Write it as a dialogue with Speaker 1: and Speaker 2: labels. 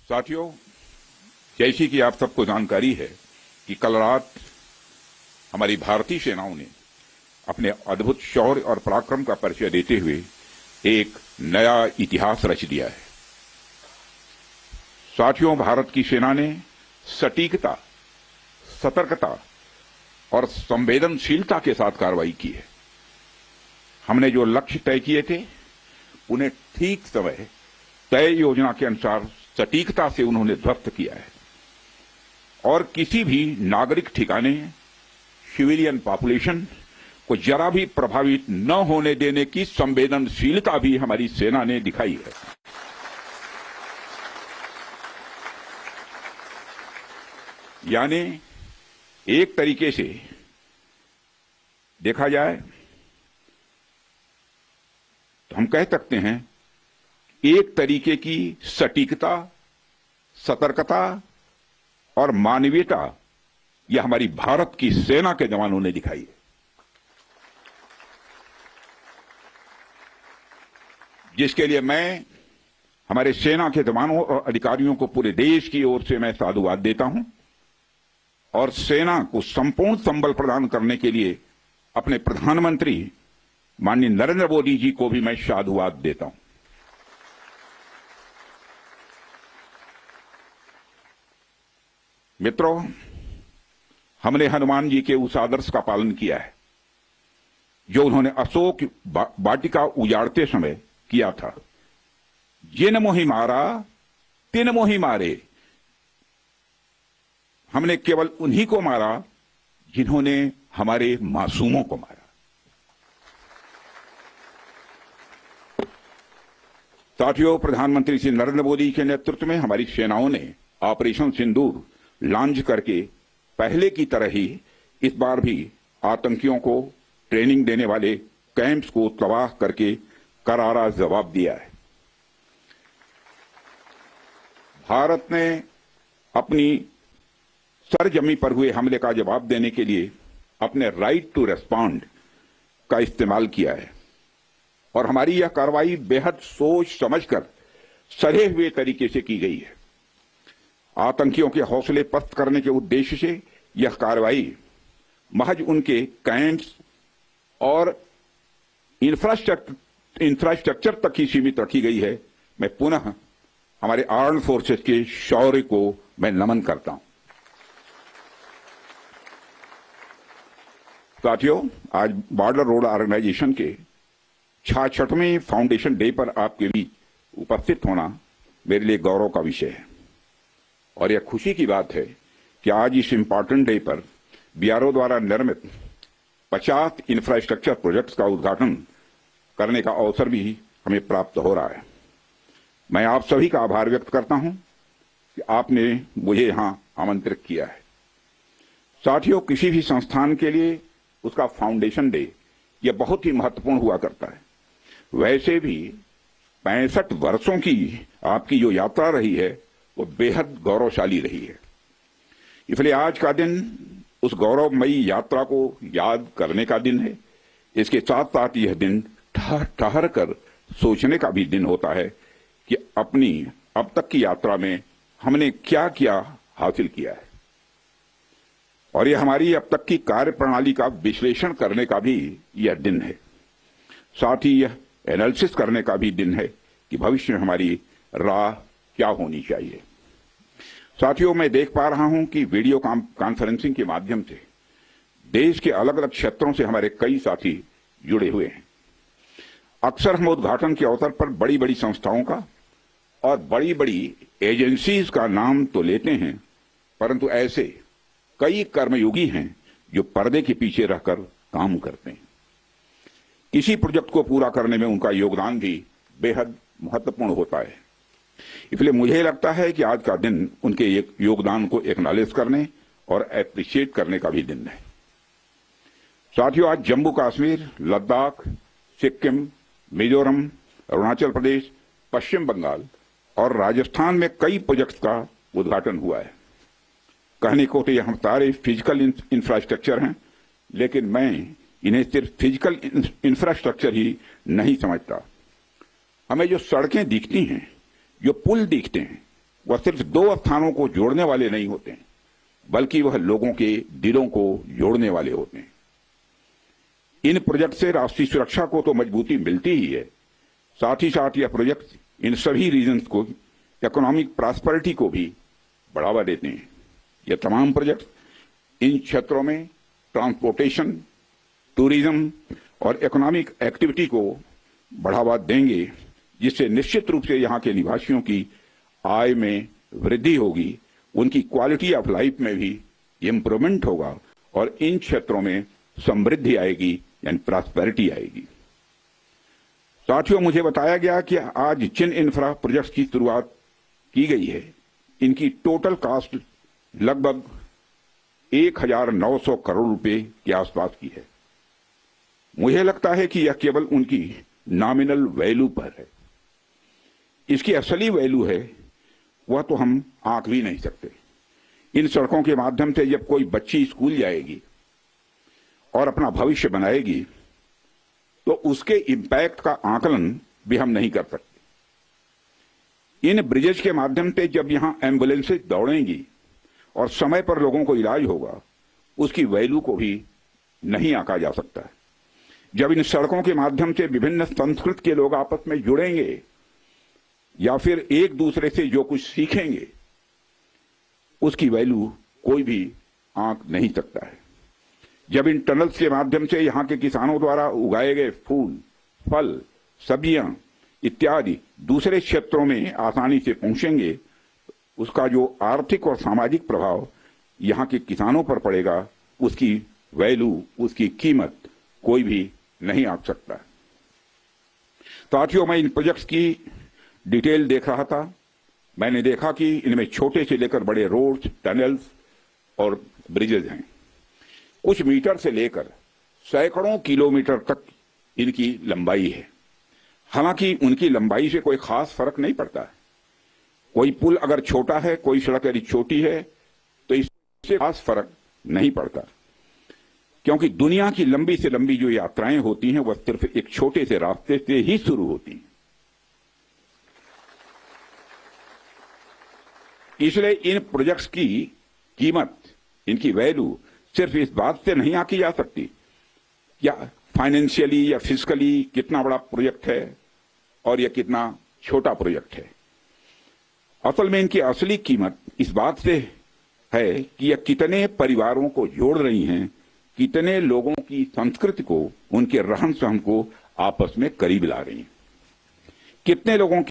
Speaker 1: साथियों, जैसी कि आप सबको जानकारी है कि कल रात हमारी भारतीय सेनाओं ने अपने अद्भुत शौर्य और पराक्रम का परिचय देते हुए एक नया इतिहास रच दिया है। साथियों, भारत की सेना ने सटीकता, सतर्कता और संवेदनशीलता के साथ कार्रवाई की है। हमने जो लक्ष्य तय किए थे उन्हें ठीक समय तय योजना के अनुसार सटीकता से उन्होंने ध्वस्त किया है और किसी भी नागरिक ठिकाने, सिविलियन पॉपुलेशन को जरा भी प्रभावित न होने देने की संवेदनशीलता भी हमारी सेना ने दिखाई है। यानी एक तरीके से देखा जाए तो हम कह सकते हैं एक तरीके की सटीकता, सतर्कता और मानवीयता यह हमारी भारत की सेना के जवानों ने दिखाई है, जिसके लिए मैं हमारे सेना के जवानों और अधिकारियों को पूरे देश की ओर से मैं साधुवाद देता हूं और सेना को संपूर्ण संबल प्रदान करने के लिए अपने प्रधानमंत्री माननीय नरेंद्र मोदी जी को भी मैं साधुवाद देता हूं। मित्रों, हमने हनुमान जी के उस आदर्श का पालन किया है जो उन्होंने अशोक वाटिका उजाड़ते समय किया था। जिन मोहि मारा तिन मोहि मारे। हमने केवल उन्हीं को मारा जिन्होंने हमारे मासूमों को मारा। साथियों, प्रधानमंत्री श्री नरेंद्र मोदी के नेतृत्व में हमारी सेनाओं ने ऑपरेशन सिंदूर लॉन्च करके पहले की तरह ही इस बार भी आतंकियों को ट्रेनिंग देने वाले कैंप्स को तबाह करके करारा जवाब दिया है। भारत ने अपनी सरजमी पर हुए हमले का जवाब देने के लिए अपने राइट टू रेस्पॉन्ड का इस्तेमाल किया है और हमारी यह कार्रवाई बेहद सोच समझकर सधे हुए तरीके से की गई है। आतंकियों के हौसले पस्त करने के उद्देश्य से यह कार्रवाई महज उनके कैंप्स और इंफ्रास्ट्रक्चर तक ही सीमित रखी गई है। मैं पुनः हमारे आर्म्ड फोर्सेस के शौर्य को मैं नमन करता हूं। साथियों, आज बॉर्डर रोड ऑर्गेनाइजेशन के 66वें फाउंडेशन डे पर आपके बीच उपस्थित होना मेरे लिए गौरव का विषय है और यह खुशी की बात है कि आज इस इंपॉर्टेंट डे पर बीआरओ द्वारा निर्मित 50 इंफ्रास्ट्रक्चर प्रोजेक्ट्स का उद्घाटन करने का अवसर भी हमें प्राप्त हो रहा है। मैं आप सभी का आभार व्यक्त करता हूं कि आपने मुझे यहां आमंत्रित किया है। साथियों, किसी भी संस्थान के लिए उसका फाउंडेशन डे यह बहुत ही महत्वपूर्ण हुआ करता है। वैसे भी 65 वर्षों की आपकी जो यात्रा रही है वो बेहद गौरवशाली रही है। इसलिए आज का दिन उस गौरवमयी यात्रा को याद करने का दिन है। इसके साथ साथ यह दिन ठहर कर सोचने का भी दिन होता है कि अपनी अब तक की यात्रा में हमने क्या क्या हासिल किया है और यह हमारी अब तक की कार्य प्रणाली का विश्लेषण करने का भी यह दिन है। साथ ही यह एनालिसिस करने का भी दिन है कि भविष्य में हमारी राह क्या होनी चाहिए। साथियों, मैं देख पा रहा हूं कि वीडियो कॉन्फ्रेंसिंग के माध्यम से देश के अलग अलग क्षेत्रों से हमारे कई साथी जुड़े हुए हैं। अक्सर हम उद्घाटन के अवसर पर बड़ी बड़ी संस्थाओं का और बड़ी बड़ी एजेंसीज का नाम तो लेते हैं, परंतु ऐसे कई कर्मयोगी हैं जो पर्दे के पीछे रहकर काम करते हैं। किसी प्रोजेक्ट को पूरा करने में उनका योगदान भी बेहद महत्वपूर्ण होता है। इसलिए मुझे लगता है कि आज का दिन उनके योगदान को एक्नॉलेज करने और एप्रिशिएट करने का भी दिन है। साथियों, आज जम्मू कश्मीर, लद्दाख, सिक्किम, मिजोरम, अरुणाचल प्रदेश, पश्चिम बंगाल और राजस्थान में कई प्रोजेक्ट्स का उद्घाटन हुआ है। कहने को तो ये हम सारे फिजिकल इंफ्रास्ट्रक्चर हैं, लेकिन मैं इन्हें सिर्फ फिजिकल इंफ्रास्ट्रक्चर ही नहीं समझता। हमें जो सड़कें दिखती हैं, जो पुल दिखते हैं, वह सिर्फ दो स्थानों को जोड़ने वाले नहीं होते हैं, बल्कि वह लोगों के दिलों को जोड़ने वाले होते हैं। इन प्रोजेक्ट से राष्ट्रीय सुरक्षा को तो मजबूती मिलती ही है, साथ ही साथ यह प्रोजेक्ट इन सभी रीजन्स को इकोनॉमिक प्रॉस्पेरिटी को भी बढ़ावा देते हैं। यह तमाम प्रोजेक्ट इन क्षेत्रों में ट्रांसपोर्टेशन, टूरिज्म और इकोनॉमिक एक्टिविटी को बढ़ावा देंगे, जिससे निश्चित रूप से यहाँ के निवासियों की आय में वृद्धि होगी, उनकी क्वालिटी ऑफ लाइफ में भी इम्प्रूवमेंट होगा और इन क्षेत्रों में समृद्धि आएगी, यानी प्रॉस्पेरिटी आएगी। साथियों, मुझे बताया गया कि आज जिन इंफ्रा प्रोजेक्ट्स की शुरुआत की गई है, इनकी टोटल कॉस्ट लगभग 1900 करोड़ रुपए के आसपास की है। मुझे लगता है कि यह केवल उनकी नॉमिनल वैल्यू पर है। इसकी असली वैल्यू है वह तो हम आंक भी नहीं सकते। इन सड़कों के माध्यम से जब कोई बच्ची स्कूल जाएगी और अपना भविष्य बनाएगी, तो उसके इंपैक्ट का आकलन भी हम नहीं कर सकते। इन ब्रिजेज के माध्यम से जब यहां एम्बुलेंसेज दौड़ेंगी और समय पर लोगों को इलाज होगा, उसकी वैल्यू को भी नहीं आंका जा सकता है। जब इन सड़कों के माध्यम से विभिन्न संस्कृति के लोग आपस में जुड़ेंगे या फिर एक दूसरे से जो कुछ सीखेंगे, उसकी वैल्यू कोई भी आंक नहीं सकता है। जब इन टनल्स के माध्यम से यहाँ के किसानों द्वारा उगाए गए फूल, फल, सब्जियां इत्यादि दूसरे क्षेत्रों में आसानी से पहुंचेंगे, उसका जो आर्थिक और सामाजिक प्रभाव यहाँ के किसानों पर पड़ेगा, उसकी वैल्यू, उसकी कीमत कोई भी नहीं आंक सकता। साथियों, मैं इन प्रोजेक्ट्स की डिटेल देख रहा था। मैंने देखा कि इनमें छोटे से लेकर बड़े रोड्स, टनल्स और ब्रिजेज हैं। कुछ मीटर से लेकर सैकड़ों किलोमीटर तक इनकी लंबाई है। हालांकि उनकी लंबाई से कोई खास फर्क नहीं पड़ता है। कोई पुल अगर छोटा है, कोई सड़क यदि छोटी है, तो इससे खास फर्क नहीं पड़ता, क्योंकि दुनिया की लंबी से लंबी जो यात्राएं होती हैं, वह सिर्फ एक छोटे से रास्ते से ही शुरू होती हैं। इसलिए इन प्रोजेक्ट्स की कीमत, इनकी वैल्यू सिर्फ इस बात से नहीं आंकी जा सकती या फाइनेंशियली या फिजिकली कितना बड़ा प्रोजेक्ट है और यह कितना छोटा प्रोजेक्ट है। असल में इनकी असली कीमत इस बात से है कि यह कितने परिवारों को जोड़ रही हैं, कितने लोगों की संस्कृति को, उनके रहन सहन को आपस में करीब ला रही हैं, कितने लोगों